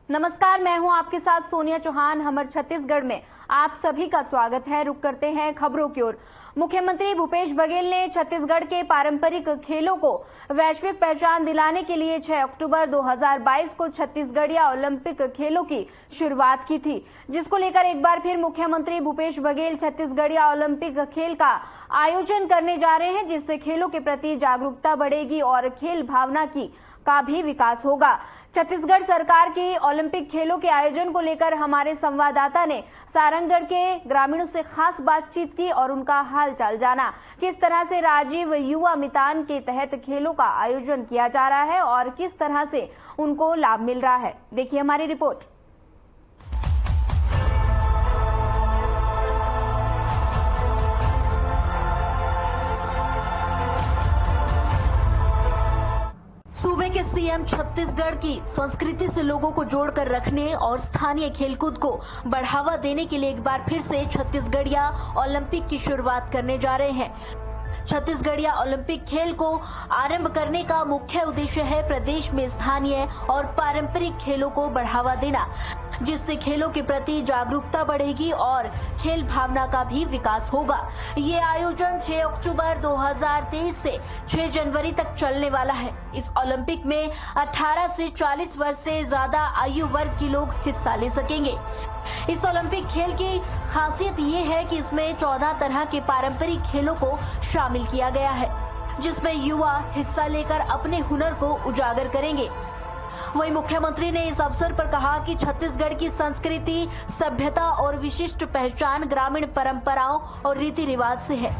नमस्कार, मैं हूं आपके साथ सोनिया चौहान। हमर छत्तीसगढ़ में आप सभी का स्वागत है। रुक करते हैं खबरों की ओर। मुख्यमंत्री भूपेश बघेल ने छत्तीसगढ़ के पारंपरिक खेलों को वैश्विक पहचान दिलाने के लिए 6 अक्टूबर 2022 को छत्तीसगढ़िया ओलंपिक खेलों की शुरुआत की थी, जिसको लेकर एक बार फिर मुख्यमंत्री भूपेश बघेल छत्तीसगढ़िया ओलंपिक खेल का आयोजन करने जा रहे हैं, जिससे खेलों के प्रति जागरूकता बढ़ेगी और खेल भावना का भी विकास होगा। छत्तीसगढ़ सरकार की ओलंपिक खेलों के आयोजन को लेकर हमारे संवाददाता ने सारंगगढ़ के ग्रामीणों से खास बातचीत की और उनका हालचाल जाना। किस तरह से राजीव युवा मितान के तहत खेलों का आयोजन किया जा रहा है और किस तरह से उनको लाभ मिल रहा है, देखिए हमारी रिपोर्ट। सूबे के सीएम छत्तीसगढ़ की संस्कृति से लोगों को जोड़कर रखने और स्थानीय खेलकूद को बढ़ावा देने के लिए एक बार फिर से छत्तीसगढ़िया ओलंपिक की शुरुआत करने जा रहे हैं। छत्तीसगढ़िया ओलंपिक खेल को आरंभ करने का मुख्य उद्देश्य है प्रदेश में स्थानीय और पारंपरिक खेलों को बढ़ावा देना, जिससे खेलों के प्रति जागरूकता बढ़ेगी और खेल भावना का भी विकास होगा। ये आयोजन 6 अक्टूबर 2023 से 6 जनवरी तक चलने वाला है। इस ओलंपिक में 18 से 40 वर्ष से ज्यादा आयु वर्ग के लोग हिस्सा ले सकेंगे। इस ओलंपिक खेल की खासियत ये है कि इसमें 14 तरह के पारंपरिक खेलों को शामिल किया गया है, जिसमें युवा हिस्सा लेकर अपने हुनर को उजागर करेंगे। वहीं मुख्यमंत्री ने इस अवसर पर कहा कि छत्तीसगढ़ की संस्कृति, सभ्यता और विशिष्ट पहचान ग्रामीण परंपराओं और रीति रिवाज से है।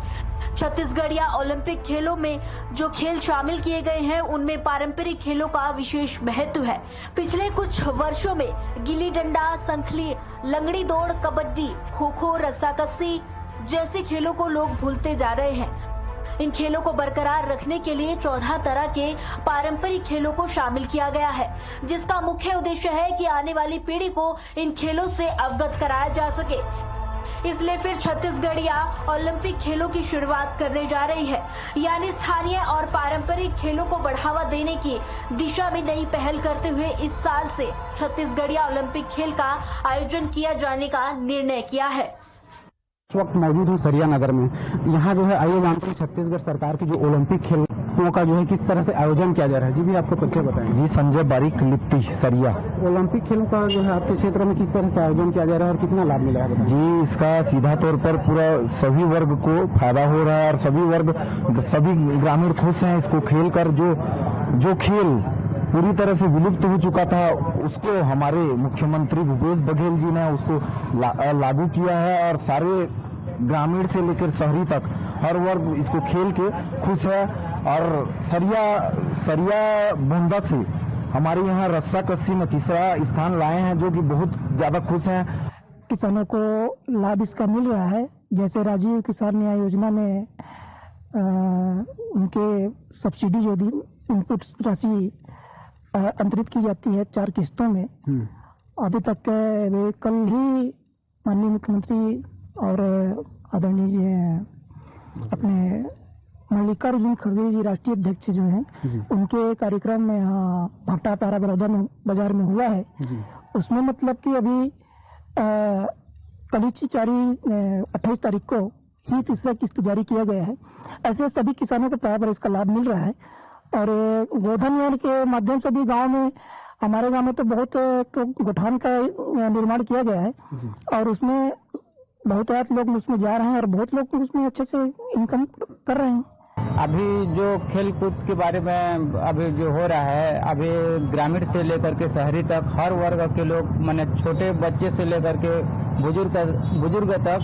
छत्तीसगढ़िया ओलंपिक खेलों में जो खेल शामिल किए गए हैं, उनमें पारंपरिक खेलों का विशेष महत्व है। पिछले कुछ वर्षों में गिल्ली डंडा, संखली, लंगड़ी दौड़, कबड्डी, खो-खो, रस्साकसी जैसे खेलों को लोग भूलते जा रहे हैं। इन खेलों को बरकरार रखने के लिए 14 तरह के पारंपरिक खेलों को शामिल किया गया है, जिसका मुख्य उद्देश्य है कि आने वाली पीढ़ी को इन खेलों से अवगत कराया जा सके। इसलिए फिर छत्तीसगढ़िया ओलंपिक खेलों की शुरुआत करने जा रही है, यानी स्थानीय और पारंपरिक खेलों को बढ़ावा देने की दिशा में नई पहल करते हुए इस साल से छत्तीसगढ़िया ओलंपिक खेल का आयोजन किया जाने का निर्णय किया है। इस वक्त मौजूद हूँ सरिया नगर में। यहाँ जो है आइए जानते हैं छत्तीसगढ़ सरकार की जो ओलंपिक खेलों का जो है किस तरह से आयोजन किया जा रहा है। जी भी आपको परिचय बताएं। जी संजय बारिक, लिप्टी, सरिया। ओलंपिक खेलों का जो है आपके क्षेत्र में किस तरह से आयोजन किया जा रहा है और कितना लाभ मिला है? जी इसका सीधा तौर पर पूरा सभी वर्ग को फायदा हो रहा है और सभी ग्रामीण खुश हैं इसको खेल कर। जो खेल पूरी तरह से विलुप्त हो चुका था उसको हमारे मुख्यमंत्री भूपेश बघेल जी ने उसको लागू किया है और सारे ग्रामीण से लेकर शहरी तक हर वर्ग इसको खेल के खुश है। और सरिया बुंदा से हमारे यहाँ रस्सा कस्सी में तीसरा स्थान लाए हैं, जो कि बहुत ज्यादा खुश हैं। किसानों को लाभ इसका मिल रहा है। जैसे राजीव किसान न्याय योजना में उनके सब्सिडी जो दी इनपुट राशि अंतरित की जाती है 4 किस्तों में। अभी तक वे कल ही माननीय मुख्यमंत्री और आदरणीय अपने मल्लिकार्जुन खड़गे जी राष्ट्रीय अध्यक्ष जो हैं, उनके कार्यक्रम में यहाँ भट्टा तारा बड़ौदा में बाजार में हुआ है। उसमें मतलब कि अभी कल 28 तारीख को ही तीसरा किस्त जारी किया गया है। ऐसे सभी किसानों को बराबर इसका लाभ मिल रहा है। और गोधन यंत्र के माध्यम से भी गांव में, हमारे गांव में तो बहुत गोठान का निर्माण किया गया है और उसमें बहुत लोग उसमें जा रहे हैं और बहुत लोग उसमें अच्छे से इनकम कर रहे हैं। अभी जो खेल कूद के बारे में अभी जो हो रहा है, अभी ग्रामीण से लेकर के शहरी तक हर वर्ग के लोग, माने छोटे बच्चे से लेकर के बुजुर्ग तक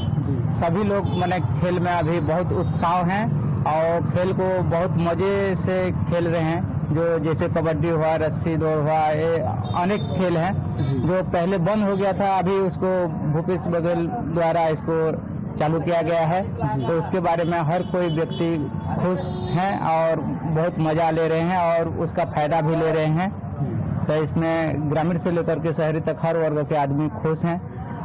सभी लोग माने खेल में अभी बहुत उत्साह हैं और खेल को बहुत मजे से खेल रहे हैं। जो जैसे कबड्डी हुआ, रस्सी दौड़ हुआ, ये अनेक खेल हैं जो पहले बंद हो गया था, अभी उसको भूपेश बघेल द्वारा इसको चालू किया गया है। तो उसके बारे में हर कोई व्यक्ति खुश हैं और बहुत मजा ले रहे हैं और उसका फायदा भी ले रहे हैं। तो इसमें ग्रामीण से लेकर के शहरी तक हर वर्ग के आदमी खुश हैं।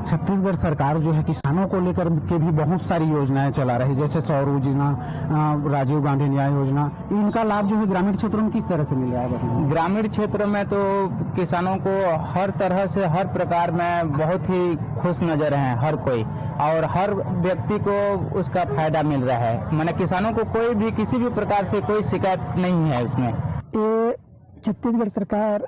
छत्तीसगढ़ सरकार जो है किसानों को लेकर के भी बहुत सारी योजनाएं चला रही है, जैसे सौर योजना, राजीव गांधी न्याय योजना। इनका लाभ जो है ग्रामीण क्षेत्रों में किस तरह से मिल रहा है? ग्रामीण क्षेत्र में तो किसानों को हर तरह से, हर प्रकार में बहुत ही खुश नजर हैं हर कोई, और हर व्यक्ति को उसका फायदा मिल रहा है। माने किसानों को कोई भी किसी भी प्रकार से कोई शिकायत नहीं है इसमें। ये छत्तीसगढ़ सरकार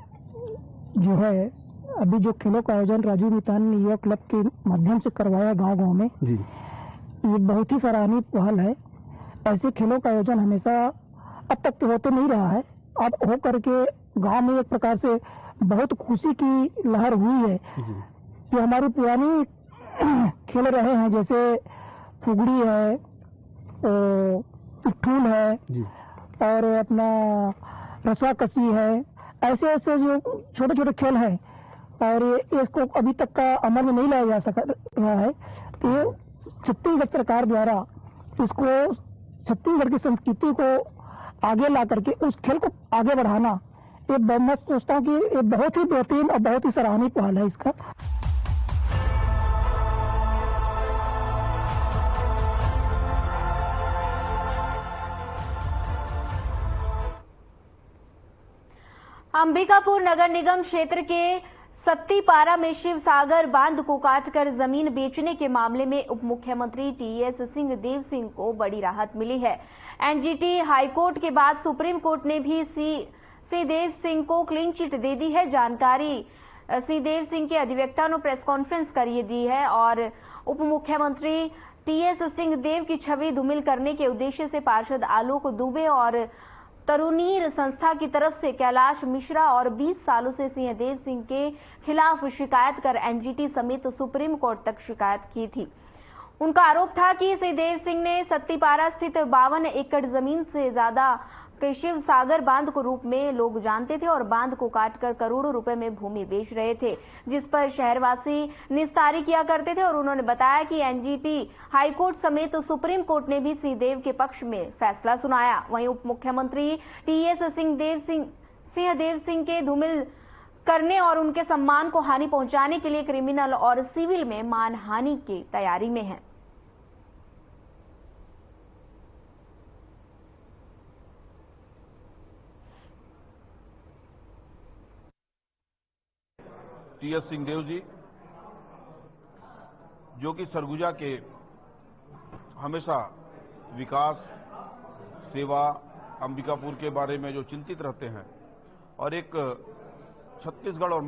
जो है अभी जो खेलों का आयोजन राजीव मितान युवा क्लब के माध्यम से करवाया गांव-गांव में जी, ये बहुत ही सराहनीय पहल है। ऐसे खेलों का आयोजन हमेशा अब तक तो होते नहीं रहा है, अब हो करके गांव में एक प्रकार से बहुत खुशी की लहर हुई है कि हमारी पुरानी खेल रहे हैं, जैसे फुगड़ी है, पिट्ठूल है जी, और अपना रस्साकसी है, ऐसे ऐसे जो छोटे छोटे खेल हैं, और इसको अभी तक का अमल में नहीं लाया जा सका रहा है। तो ये छत्तीसगढ़ सरकार द्वारा इसको छत्तीसगढ़ की संस्कृति को आगे ला करके उस खेल को आगे बढ़ाना, ये मैं सोचता हूँ कि ये बहुत ही बेहतरीन और बहुत ही सराहनीय पहल है इसका। अंबिकापुर नगर निगम क्षेत्र के सत्तीपारा में शिव सागर बांध को काटकर जमीन बेचने के मामले में उप मुख्यमंत्री टीएस सिंहदेव सिंह को बड़ी राहत मिली है। एनजीटी हाईकोर्ट के बाद सुप्रीम कोर्ट ने भी सिंहदेव सिंह को क्लीन चिट दे दी है। जानकारी सिंहदेव सिंह के अधिवक्ता ने प्रेस कॉन्फ्रेंस कर दी है और उप मुख्यमंत्री टीएस सिंहदेव की छवि धूमिल करने के उद्देश्य से पार्षद आलोक दुबे और तरुणीर संस्था की तरफ से कैलाश मिश्रा और 20 सालों से सिंहदेव सिंह के खिलाफ शिकायत कर एनजीटी समेत सुप्रीम कोर्ट तक शिकायत की थी। उनका आरोप था कि सिंहदेव सिंह ने सत्तीपारा स्थित 52 एकड़ जमीन से ज्यादा के शिव सागर बांध को रूप में लोग जानते थे और बांध को काटकर करोड़ों रुपए में भूमि बेच रहे थे, जिस पर शहरवासी निस्तारी किया करते थे। और उन्होंने बताया कि एनजीटी हाईकोर्ट समेत सुप्रीम कोर्ट ने भी सिंहदेव के पक्ष में फैसला सुनाया। वहीं उप मुख्यमंत्री टीएस सिंहदेव सिंह के धूमिल करने और उनके सम्मान को हानि पहुंचाने के लिए क्रिमिनल और सिविल में मानहानि की तैयारी में है। टीएस सिंहदेव जी, जो कि सरगुजा के हमेशा विकास, सेवा, अंबिकापुर के बारे में जो चिंतित रहते हैं और एक छत्तीसगढ़ और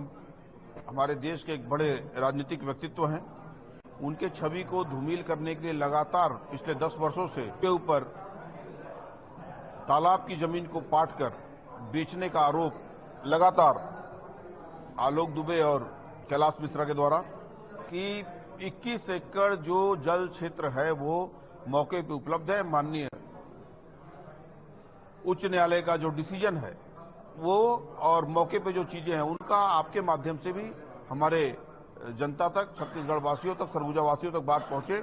हमारे देश के एक बड़े राजनीतिक व्यक्तित्व हैं, उनके छवि को धूमिल करने के लिए लगातार पिछले 10 वर्षों से के ऊपर तालाब की जमीन को पाटकर बेचने का आरोप लगातार आलोक दुबे और कैलाश मिश्रा के द्वारा कि 21 एकड़ जो जल क्षेत्र है वो मौके पे उपलब्ध है। माननीय उच्च न्यायालय का जो डिसीजन है वो और मौके पे जो चीजें हैं उनका आपके माध्यम से भी हमारे जनता तक, छत्तीसगढ़ वासियों तक, सरगुजा वासियों तक बात पहुंचे।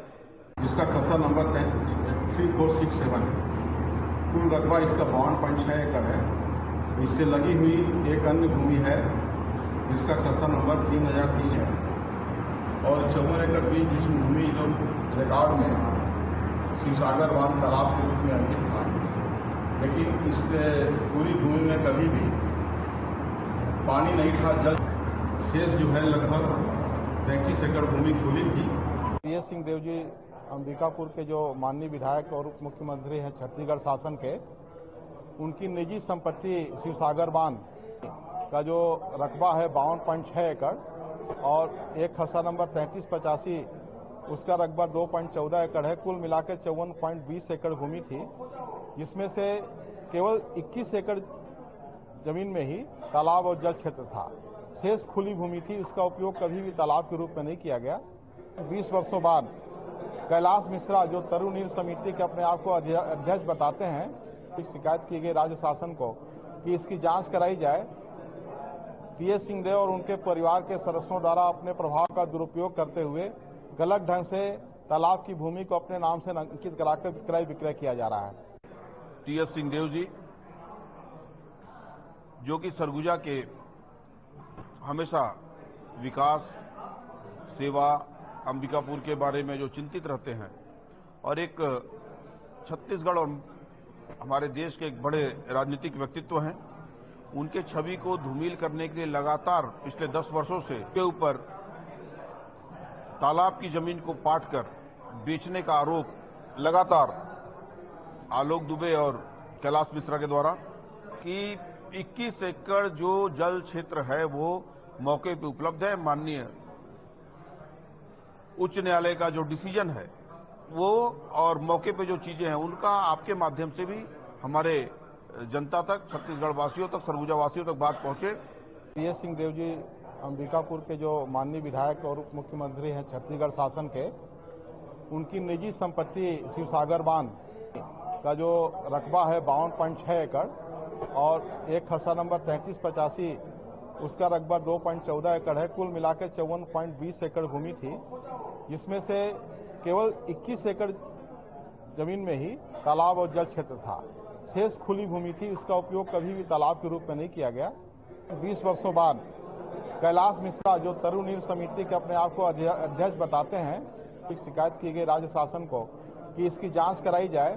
इसका खसरा नंबर 3467, कुल रकबा इसका 52.6 एकड़ है। इससे लगी हुई एक अन्य भूमि है जिसका खसरा नंबर 3003 है और 54 एकड़ भी जिस भूमि जो रिकॉर्ड में शिवसागर बांध तालाब के रूप में अंकित था, लेकिन इस पूरी भूमि में कभी भी पानी नहीं था। जल शेष जो है लगभग 33 एकड़ भूमि खुली थी। टीएस सिंहदेव जी अंबिकापुर के जो माननीय विधायक और उप मुख्यमंत्री हैं छत्तीसगढ़ शासन के, उनकी निजी संपत्ति शिवसागर बांध का जो रकबा है 52.6 एकड़ और एक खसरा नंबर 3385 उसका रकबा 2.14 एकड़ है। कुल मिलाकर 54.20 एकड़ भूमि थी, जिसमें से केवल 21 एकड़ जमीन में ही तालाब और जल क्षेत्र था। शेष खुली भूमि थी, इसका उपयोग कभी भी तालाब के रूप में नहीं किया गया। 20 वर्षों बाद कैलाश मिश्रा जो तरुणीर समिति के अपने आप को अध्यक्ष बताते हैं, शिकायत की गई राज्य शासन को कि इसकी जांच कराई जाए। टीएस सिंहदेव और उनके परिवार के सदस्यों द्वारा अपने प्रभाव का दुरुपयोग करते हुए गलत ढंग से तालाब की भूमि को अपने नाम से अंकित कराकर क्रय विक्रय किया जा रहा है। टीएस सिंहदेव जी, जो कि सरगुजा के हमेशा विकास, सेवा, अंबिकापुर के बारे में जो चिंतित रहते हैं और एक छत्तीसगढ़ और हमारे देश के एक बड़े राजनीतिक व्यक्तित्व हैं, उनके छवि को धूमिल करने के लिए लगातार पिछले 10 वर्षों से के ऊपर तालाब की जमीन को पाटकर बेचने का आरोप लगातार आलोक दुबे और कैलाश मिश्रा के द्वारा कि 21 एकड़ जो जल क्षेत्र है वो मौके पे उपलब्ध है। माननीय उच्च न्यायालय का जो डिसीजन है वो और मौके पे जो चीजें हैं उनका आपके माध्यम से भी हमारे जनता तक, छत्तीसगढ़ वासियों तक, सरगुजा वासियों तक बात पहुंचे। टी.एस. सिंहदेव जी अंबिकापुर के जो माननीय विधायक और उप मुख्यमंत्री हैं छत्तीसगढ़ शासन के, उनकी निजी संपत्ति शिवसागर बांध का जो रकबा है 52.6 एकड़ और एक खसरा नंबर 3385 उसका रकबा 2.14 एकड़ है। कुल मिलाकर 54.20 एकड़ भूमि थी, जिसमें से केवल 21 एकड़ जमीन में ही तालाब और जल क्षेत्र था। शेष खुली भूमि थी, इसका उपयोग कभी भी तालाब के रूप में नहीं किया गया। 20 वर्षों बाद कैलाश मिश्रा जो तरुण नीर समिति के अपने आप को अध्यक्ष बताते हैं, शिकायत की गई राज्य शासन को कि इसकी जांच कराई जाए।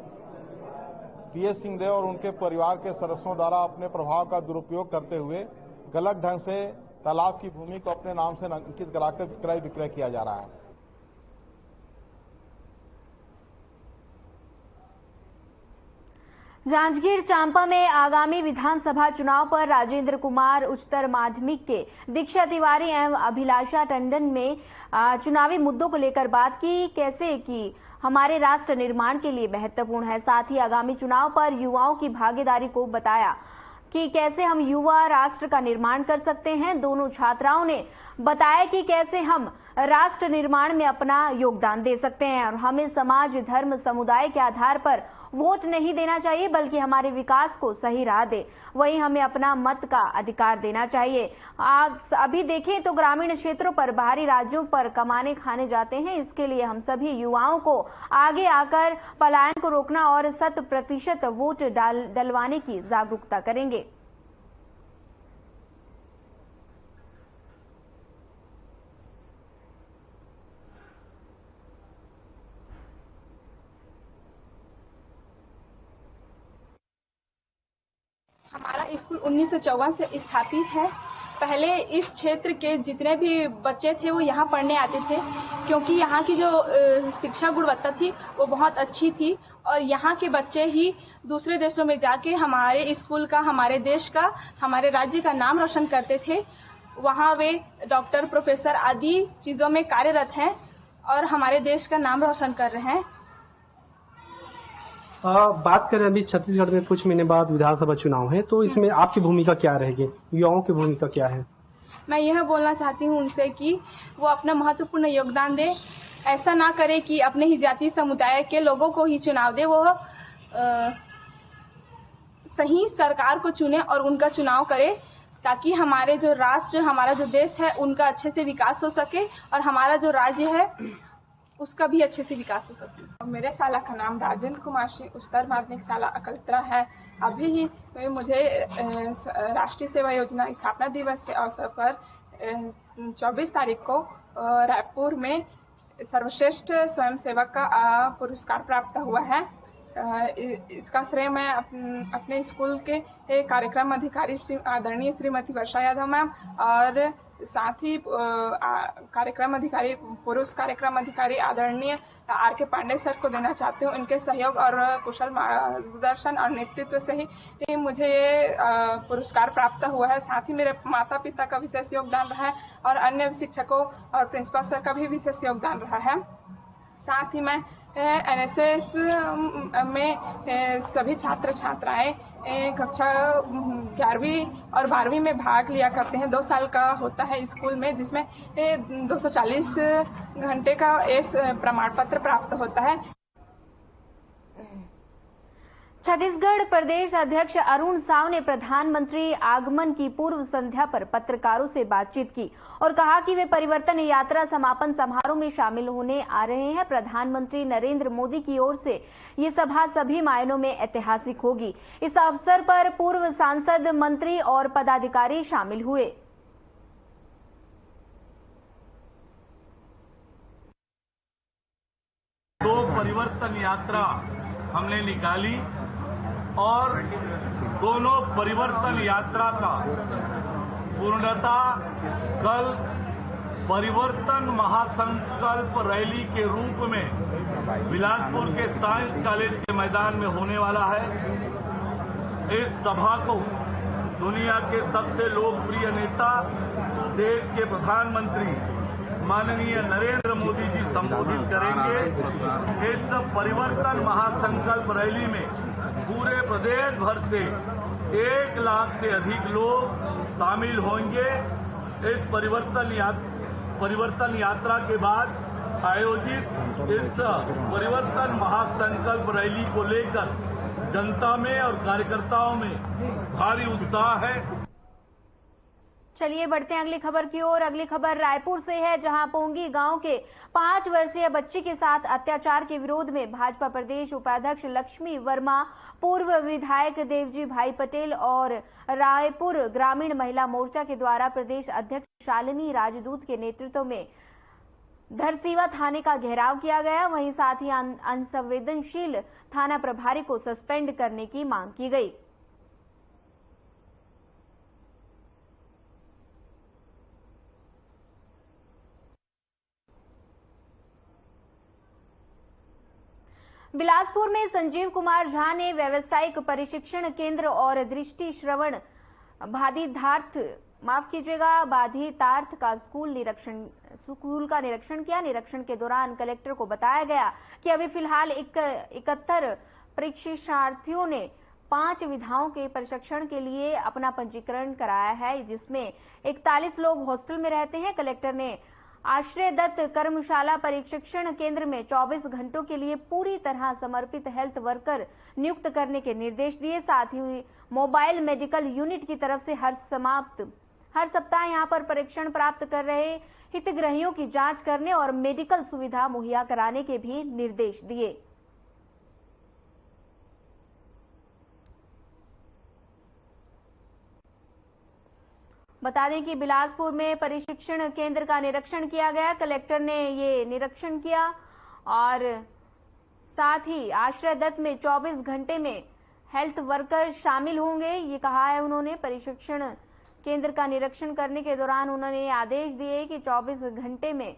टी.एस. सिंहदेव और उनके परिवार के सदस्यों द्वारा अपने प्रभाव का दुरुपयोग करते हुए गलत ढंग से तालाब की भूमि को अपने नाम से अंकित कराकर क्रय विक्रय किया जा रहा है। जांजगीर चांपा में आगामी विधानसभा चुनाव पर राजेंद्र कुमार उच्चतर माध्यमिक के दीक्षा तिवारी एवं अभिलाषा टंडन में चुनावी मुद्दों को लेकर बात की, कैसे कि हमारे राष्ट्र निर्माण के लिए महत्वपूर्ण है। साथ ही आगामी चुनाव पर युवाओं की भागीदारी को बताया कि कैसे हम युवा राष्ट्र का निर्माण कर सकते हैं। दोनों छात्राओं ने बताया कि कैसे हम राष्ट्र निर्माण में अपना योगदान दे सकते हैं और हमें समाज, धर्म, समुदाय के आधार पर वोट नहीं देना चाहिए, बल्कि हमारे विकास को सही राह दे। वहीं हमें अपना मत का अधिकार देना चाहिए। आप अभी देखें तो ग्रामीण क्षेत्रों पर बाहरी राज्यों पर कमाने खाने जाते हैं। इसके लिए हम सभी युवाओं को आगे आकर पलायन को रोकना और 100% वोट डलवाने की जागरूकता करेंगे। हमारा स्कूल 1954 से स्थापित है। पहले इस क्षेत्र के जितने भी बच्चे थे वो यहाँ पढ़ने आते थे, क्योंकि यहाँ की जो शिक्षा गुणवत्ता थी वो बहुत अच्छी थी और यहाँ के बच्चे ही दूसरे देशों में जाके हमारे स्कूल का, हमारे देश का, हमारे राज्य का नाम रोशन करते थे। वहाँ वे डॉक्टर, प्रोफेसर आदि चीज़ों में कार्यरत हैं और हमारे देश का नाम रोशन कर रहे हैं। बात करें अभी छत्तीसगढ़ में कुछ महीने बाद विधानसभा चुनाव है, तो इसमें आपकी भूमिका क्या रहेगी, युवाओं की भूमिका क्या है? मैं यह बोलना चाहती हूँ उनसे कि वो अपना महत्वपूर्ण योगदान दे। ऐसा ना करे कि अपने ही जाति समुदाय के लोगों को ही चुनाव दे। वो सही सरकार को चुने और उनका चुनाव करे, ताकि हमारे जो राष्ट्र, हमारा जो देश है उनका अच्छे से विकास हो सके और हमारा जो राज्य है उसका भी अच्छे से विकास हो सके। मेरे शाला का नाम राजेंद्र कुमार सिंह उच्चतर माध्यमिक शाला अकलतरा है। अभी ही मुझे राष्ट्रीय सेवा योजना स्थापना दिवस के अवसर पर 24 तारीख को रायपुर में सर्वश्रेष्ठ स्वयंसेवक का पुरस्कार प्राप्त हुआ है। इसका श्रेय मैं अपने स्कूल के कार्यक्रम अधिकारी आदरणीय श्रीमती वर्षा यादव मैम और साथ ही कार्यक्रम अधिकारी, पुरुष कार्यक्रम अधिकारी आदरणीय आर.के. पांडे सर को देना चाहती हूँ। इनके सहयोग और कुशल मार्गदर्शन और नेतृत्व से ही मुझे ये पुरस्कार प्राप्त हुआ है। साथ ही मेरे माता पिता का विशेष योगदान रहा है और अन्य शिक्षकों और प्रिंसिपल सर का भी विशेष योगदान रहा है। साथ ही मैं एनएसएस में सभी छात्र छात्राएं कक्षा 11वीं और 12वीं में भाग लिया करते हैं। 2 साल का होता है स्कूल में, जिसमें 240 घंटे का प्रमाण पत्र प्राप्त होता है। छत्तीसगढ़ प्रदेश अध्यक्ष अरुण साव ने प्रधानमंत्री आगमन की पूर्व संध्या पर पत्रकारों से बातचीत की और कहा कि वे परिवर्तन यात्रा समापन समारोह में शामिल होने आ रहे हैं। प्रधानमंत्री नरेंद्र मोदी की ओर से ये सभा सभी मायनों में ऐतिहासिक होगी। इस अवसर पर पूर्व सांसद, मंत्री और पदाधिकारी शामिल हुए। परिवर्तन यात्रा हमने निकाली और दोनों परिवर्तन यात्रा का पूर्णता कल परिवर्तन महासंकल्प रैली के रूप में बिलासपुर के साइंस कॉलेज के मैदान में होने वाला है। इस सभा को दुनिया के सबसे लोकप्रिय नेता, देश के प्रधानमंत्री माननीय नरेंद्र मोदी जी संबोधित करेंगे। इस परिवर्तन महासंकल्प रैली में पूरे प्रदेश भर से 1 लाख से अधिक लोग शामिल होंगे। इस परिवर्तन यात्रा के बाद आयोजित इस परिवर्तन महासंकल्प रैली को लेकर जनता में और कार्यकर्ताओं में भारी उत्साह है। चलिए बढ़ते हैं अगली खबर की ओर। अगली खबर रायपुर से है, जहां पोंगी गांव के 5 वर्षीय बच्ची के साथ अत्याचार के विरोध में भाजपा प्रदेश उपाध्यक्ष लक्ष्मी वर्मा, पूर्व विधायक देवजी भाई पटेल और रायपुर ग्रामीण महिला मोर्चा के द्वारा प्रदेश अध्यक्ष शालिनी राजदूत के नेतृत्व में धरसीवा थाने का घेराव किया गया। वहीं साथ ही अनसंवेदनशील थाना प्रभारी को सस्पेंड करने की मांग की गई। बिलासपुर में संजीव कुमार झा ने व्यावसायिक प्रशिक्षण केंद्र और दृष्टि श्रवण बाधितार्थ का स्कूल का निरीक्षण किया। निरीक्षण के दौरान कलेक्टर को बताया गया कि अभी फिलहाल 71 प्रशिक्षणार्थियों ने 5 विधाओं के प्रशिक्षण के लिए अपना पंजीकरण कराया है, जिसमें 41 लोग हॉस्टल में रहते हैं। कलेक्टर ने आश्रय दत्त कर्मशाला प्रशिक्षण केंद्र में 24 घंटों के लिए पूरी तरह समर्पित हेल्थ वर्कर नियुक्त करने के निर्देश दिए। साथ ही मोबाइल मेडिकल यूनिट की तरफ से हर सप्ताह यहां पर परीक्षण प्राप्त कर रहे हितग्राहियों की जांच करने और मेडिकल सुविधा मुहैया कराने के भी निर्देश दिए। बता दें कि बिलासपुर में प्रशिक्षण केंद्र का निरीक्षण किया गया। कलेक्टर ने ये निरीक्षण किया और साथ ही आश्रय दत्त में 24 घंटे में हेल्थ वर्कर शामिल होंगे, ये कहा है उन्होंने। प्रशिक्षण केंद्र का निरीक्षण करने के दौरान उन्होंने आदेश दिए कि 24 घंटे में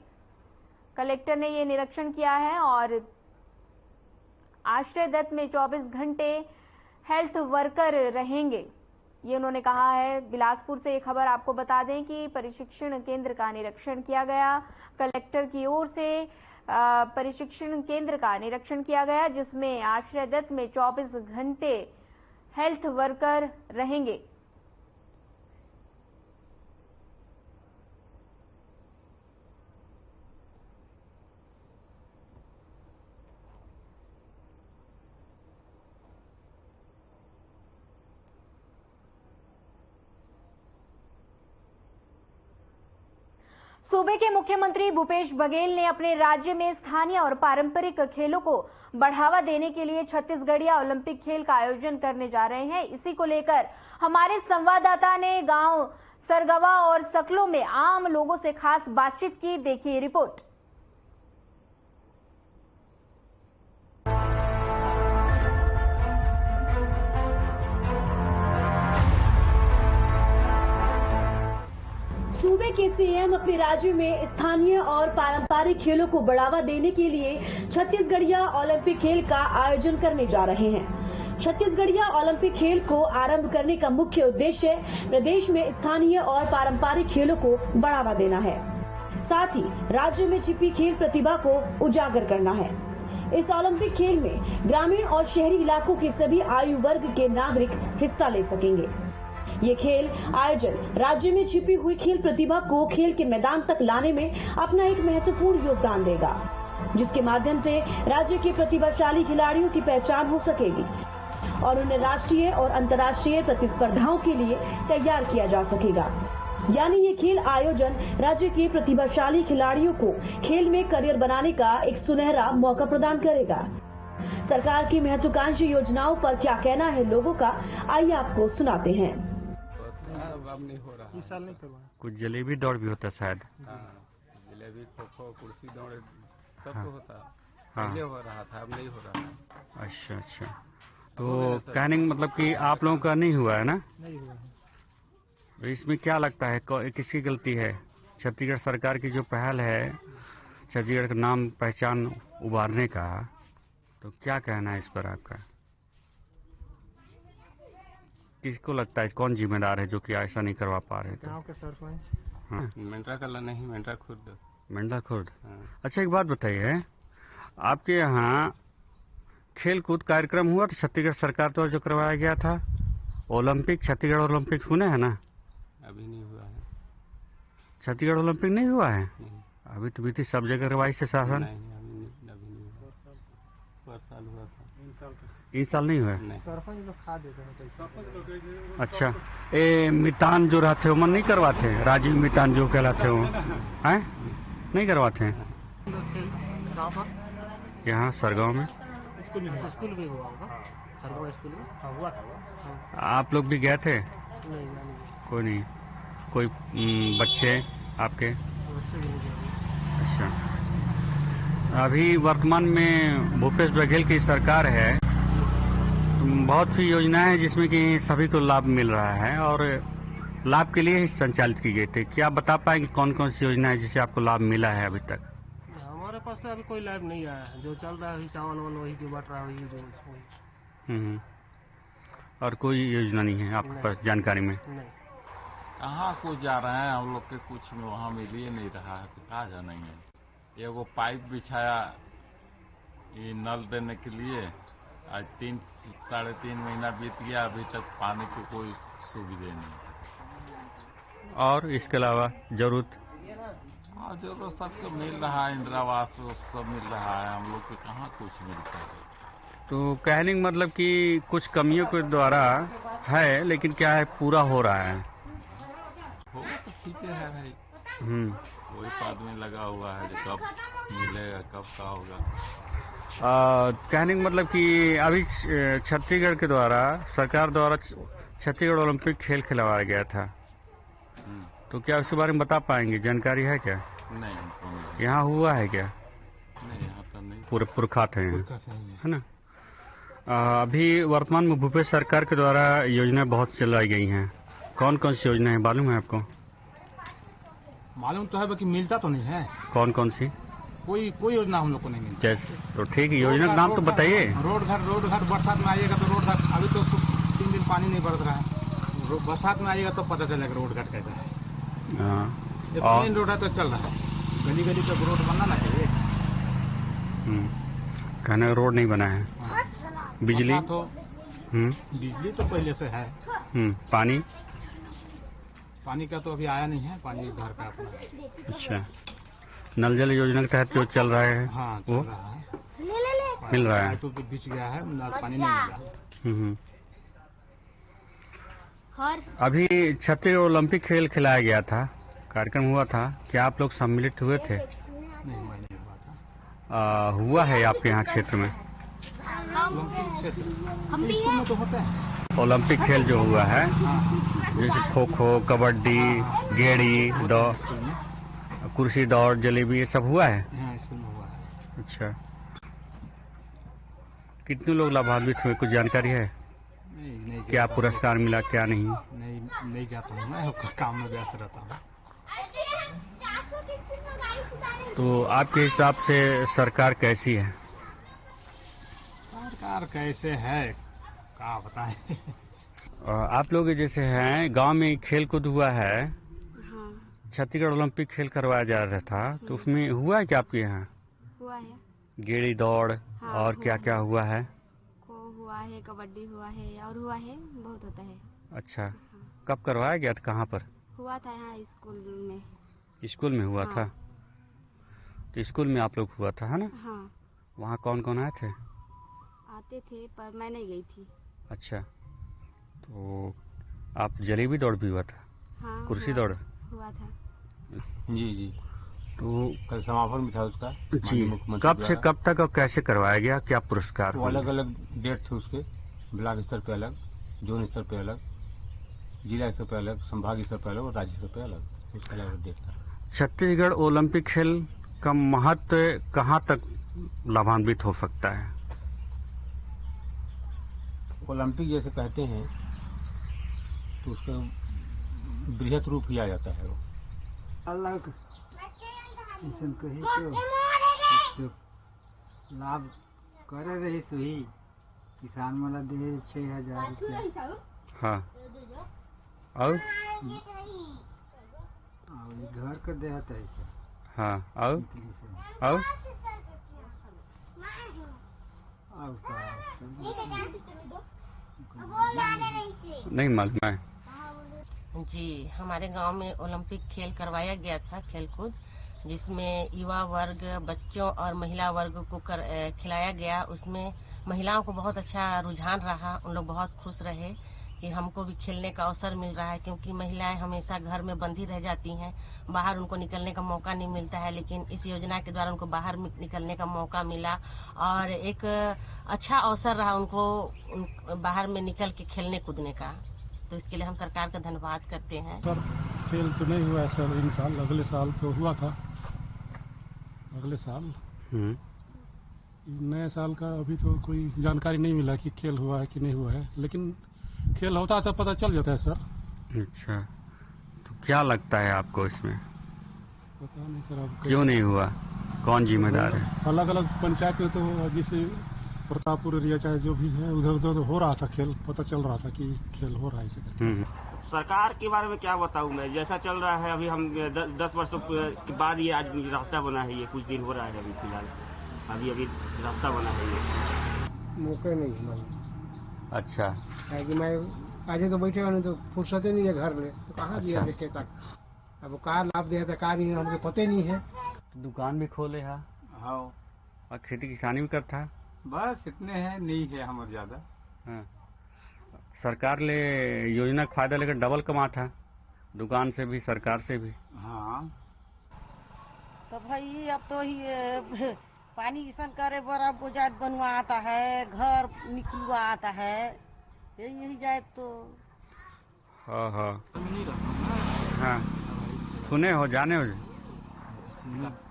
कलेक्टर ने ये निरीक्षण किया है और आश्रय दत्त में 24 घंटे हेल्थ वर्कर रहेंगे, ये उन्होंने कहा है। बिलासपुर से एक खबर आपको बता दें कि प्रशिक्षण केंद्र का निरीक्षण किया गया। कलेक्टर की ओर से प्रशिक्षण केंद्र का निरीक्षण किया गया, जिसमें आश्रय दत्त में 24 घंटे हेल्थ वर्कर रहेंगे। सूबे के मुख्यमंत्री भूपेश बघेल ने अपने राज्य में स्थानीय और पारंपरिक खेलों को बढ़ावा देने के लिए छत्तीसगढ़िया ओलंपिक खेल का आयोजन करने जा रहे हैं। इसी को लेकर हमारे संवाददाता ने गांव सरगवा और सकलों में आम लोगों से खास बातचीत की। देखिए रिपोर्ट। सूबे के सीएम अपने राज्य में स्थानीय और पारंपरिक खेलों को बढ़ावा देने के लिए छत्तीसगढ़िया ओलंपिक खेल का आयोजन करने जा रहे हैं। छत्तीसगढ़िया ओलंपिक खेल को आरंभ करने का मुख्य उद्देश्य प्रदेश में स्थानीय और पारंपरिक खेलों को बढ़ावा देना है, साथ ही राज्य में छिपी खेल प्रतिभा को उजागर करना है। इस ओलंपिक खेल में ग्रामीण और शहरी इलाकों के सभी आयु वर्ग के नागरिक हिस्सा ले सकेंगे। ये खेल आयोजन राज्य में छिपी हुई खेल प्रतिभा को खेल के मैदान तक लाने में अपना एक महत्वपूर्ण योगदान देगा, जिसके माध्यम से राज्य के प्रतिभाशाली खिलाड़ियों की पहचान हो सकेगी और उन्हें राष्ट्रीय और अंतर्राष्ट्रीय प्रतिस्पर्धाओं के लिए तैयार किया जा सकेगा। यानी ये खेल आयोजन राज्य के प्रतिभाशाली खिलाड़ियों को खेल में करियर बनाने का एक सुनहरा मौका प्रदान करेगा। सरकार की महत्वाकांक्षी योजनाओं पर क्या कहना है लोगों का, आइए आपको सुनाते हैं। नहीं हो रहा, इस साल नहीं करवाया। कुछ जलेबी दौड़ भी होता है शायद। जलेबी, खो खो, कुर्सी दौड़ सब तो होता है। पहले हो रहा था, अब नहीं हो रहा है। अच्छा अच्छा, तो कहने का मतलब कि आप लोगों का नहीं हुआ है ना? नहीं हुआ है। तो इसमें क्या लगता है किसकी गलती है? छत्तीसगढ़ सरकार की जो पहल है छत्तीसगढ़ का नाम पहचान उभारने का, तो क्या कहना है इस पर आपका? किसको लगता है कौन जिम्मेदार है जो कि ऐसा नहीं करवा पा रहे थे? गांव के सरपंच। हाँ, मेंढरा कला नहीं, मेंढरा खुर्द। मेंढरा खुर्द। अच्छा, एक बात बताइए, आपके यहाँ खेल कूद कार्यक्रम हुआ था छत्तीसगढ़ सरकार द्वारा जो करवाया गया था ओलंपिक, छत्तीसगढ़ ओलंपिक सुने हैं ना? अभी नहीं हुआ है। छत्तीसगढ़ ओलंपिक नहीं हुआ है? अभी तो बीती सब जगह करवाई से शासन। नहीं, अभी नहीं हुआ। पर साल हुआ था। इस साल नहीं हुआ? सरपंच लोग खा देते हैं पैसा। अच्छा, ए मितान जो रहते हो मन नहीं करवाते? राजीव मितान जो कहलाते हो हैं, नहीं करवाते हैं यहाँ सरगांव में? स्कूल में हुआ होगा, सरगांव स्कूल में हुआ था। आप लोग भी गए थे? नहीं, कोई नहीं, कोई बच्चे आपके? अच्छा, अभी वर्तमान में भूपेश बघेल की सरकार है, बहुत सी योजनाएं हैं जिसमें कि सभी को लाभ मिल रहा है और लाभ के लिए ही संचालित की गई थी। क्या बता पाएंगे कौन कौन सी योजना है जिससे आपको लाभ मिला है अभी तक? हमारे पास तो अभी कोई लाभ नहीं आया है, जो चल रहा है चावल वही जो बट रहा है वही जो। और कोई योजना नहीं है आपके पास जानकारी में? नहीं। कहाँ को जा रहे हैं हम लोग के, कुछ में वहाँ मिल ही नहीं रहा है, तो कहाँ जानेंगे। एगो पाइप बिछाया ये नल देने के लिए, आज 3-3.5 महीना बीत गया, अभी तक पानी की कोई सुविधा नहीं। और इसके अलावा जरूरत? हाँ, जरूरत सबको मिल रहा है, इंदिरा आवास सब मिल रहा है, हम लोग के कहाँ कुछ मिलता है। तो कहने का मतलब कि कुछ कमियों के द्वारा है, लेकिन क्या है पूरा हो रहा है? होगा तो ठीक है भाई। कोई आदमी लगा हुआ है जो कब मिलेगा कब का होगा। कहने का मतलब कि अभी छत्तीसगढ़ के द्वारा सरकार द्वारा छत्तीसगढ़ ओलंपिक खेल खिलवाया गया था, तो क्या उसके बारे में बता पाएंगे? जानकारी है क्या? नहीं। यहाँ हुआ है क्या? नहीं, यहाँ तो नहीं। पूरे पुरखा थे है ना? अभी वर्तमान में भूपेश सरकार के द्वारा योजना बहुत चलाई गई हैं। कौन कौन सी योजना है मालूम है आपको? मालूम तो है बाकी मिलता तो नहीं है। कौन कौन सी? कोई योजना हम लोग को नहीं मिलती। जैसे तो ठीक है, योजना का नाम तो बताइए। रोड घर बरसात में आइएगा तो रोड घर, अभी तो 3 दिन पानी नहीं बरस रहा है, बरसात में आइएगा तो पता चलेगा रोड घाट कैसा है। मेन रोड है तो चल रहा है, गली गली तक रोड बनना ना चाहिए। कहना रोड नहीं बना है। बिजली तो बिजली तो पहले से है। पानी का तो अभी आया नहीं है, पानी घर का अपना। अच्छा, नल जल योजना के तहत जो चल रहा है हाँ, वो चल रहा है। मिल रहा है। तो बीच गया है, पानी नहीं मिला। अभी छत्तीसगढ़ ओलंपिक खेल खिलाया गया था, कार्यक्रम हुआ था, क्या आप लोग सम्मिलित हुए थे? नहीं, मैं नहीं हुआ था। हुआ है आपके यहाँ क्षेत्र में? हम भी हैं। तो होता है ओलंपिक खेल जो हुआ है, जैसे खो खो, कबड्डी, गेड़ी दौड़, कुर्सी दौड़, जलेबी, ये सब हुआ है? हाँ, स्कूल में हुआ है। अच्छा, कितने लोग लाभान्वित हुए, कुछ जानकारी है? नहीं क्या पुरस्कार मिला क्या नहीं? नहीं जाता हूँ मैं, काम में व्यस्त रहता हूँ। तो आपके हिसाब से सरकार कैसी है? सरकार कैसे है क्या बताएं। आप लोग जैसे हैं गांव में खेल कूद हुआ है, छत्तीसगढ़ ओलंपिक खेल करवाया जा रहा था, तो उसमें हुआ है क्या आपके यहाँ? हुआ है। गेड़ी दौड़ और क्या क्या हुआ है? खो हुआ है, कबड्डी हुआ है और हुआ है, बहुत होता है। अच्छा, कब करवाया गया था, कहाँ पर हुआ था? यहाँ स्कूल में। स्कूल में हुआ था? तो स्कूल में आप लोग हुआ था है ना? हाँ। वहाँ कौन कौन आए थे? आते थे पर मैं नहीं गई थी। अच्छा, तो आप जलेबी दौड़ भी हुआ था? हाँ, कुर्सी दौड़ हुआ था। जी। तो कल समापन भी था उसका जी। कब से कब तक और कैसे करवाया गया, क्या पुरस्कार? वो अलग अलग डेट थे उसके, ब्लॉक स्तर पे अलग, जोन स्तर पे अलग, जिला स्तर पे अलग, संभाग स्तर पे अलग और राज्य स्तर पे अलग, उसका अलग डेट था। छत्तीसगढ़ ओलंपिक खेल का महत्व कहाँ तक लाभान्वित हो सकता है? ओलंपिक जैसे कहते हैं तो उसका बृहत रूप ही आ जाता है वो। अल्लाह कही तो लाभ करे रही सही किसान वाला दे 6,000 रुपया। हाँ और घर का देता है। हाँ और नहीं मालूम है जी। हमारे गांव में ओलंपिक खेल करवाया गया था, खेलकूद, जिसमें युवा वर्ग, बच्चों और महिला वर्ग को खिलाया गया। उसमें महिलाओं को बहुत अच्छा रुझान रहा, उन लोग बहुत खुश रहे कि हमको भी खेलने का अवसर मिल रहा है, क्योंकि महिलाएं हमेशा घर में बंधी रह जाती हैं, बाहर उनको निकलने का मौका नहीं मिलता है। लेकिन इस योजना के द्वारा उनको बाहर निकलने का मौका मिला और एक अच्छा अवसर रहा उनको बाहर में निकल के खेलने कूदने का। तो इसके लिए हम सरकार का धन्यवाद करते हैं। सर खेल तो नहीं हुआ है सर, इन साल, अगले साल तो हुआ था, अगले साल। नए साल का अभी तो कोई जानकारी नहीं मिला कि खेल हुआ है कि नहीं हुआ है, लेकिन खेल होता है तो पता चल जाता है सर। अच्छा, तो क्या लगता है आपको इसमें? पता नहीं सर। अब क्यों नहीं हुआ, कौन जिम्मेदार है? अलग अलग पंचायत में तो जैसे प्रतापपुर एरिया चाहे जो भी है, उधर उधर हो रहा था खेल, पता चल रहा था कि खेल हो रहा है इसे। सरकार के बारे में क्या बताऊं मैं, जैसा चल रहा है अभी हम 10 वर्षों के बाद ये आज रास्ता बना है, ये कुछ दिन हो रहा है अभी फिलहाल, अभी रास्ता बना है ये। मौके नहीं मालूम। अच्छा, कि मैं आज तो बैठे वाले तो फुर्सत ही नहीं है घर में, तो कहाँ दिया देखे तक। अब कार लाभ दिया था, कार नहीं, हमको पता नहीं है। दुकान भी खोले है? हाँ। और खेती किसानी भी करता है? बस इतने हैं, नहीं है हमारे ज्यादा। हाँ। सरकार ले योजना का फायदा लेकर डबल कमा था, दुकान से भी सरकार से भी। हाँ तो भाई अब तो ये पानी किसान करे बड़ा बोझात बनवा आता है, घर निकलवा आता है, यही जाए तो। हाँ हाँ हाँ, सुने हो, जाने हो?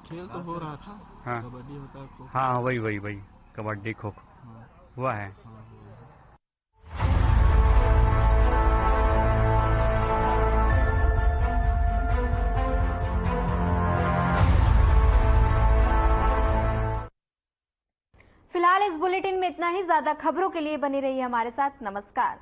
खेल तो हो रहा था। हाँ कबड्डी होता है। हाँ वही कबड्डी खो खो हुआ है। फिलहाल इस बुलेटिन में इतना ही। ज्यादा खबरों के लिए बने रहिए हमारे साथ। नमस्कार।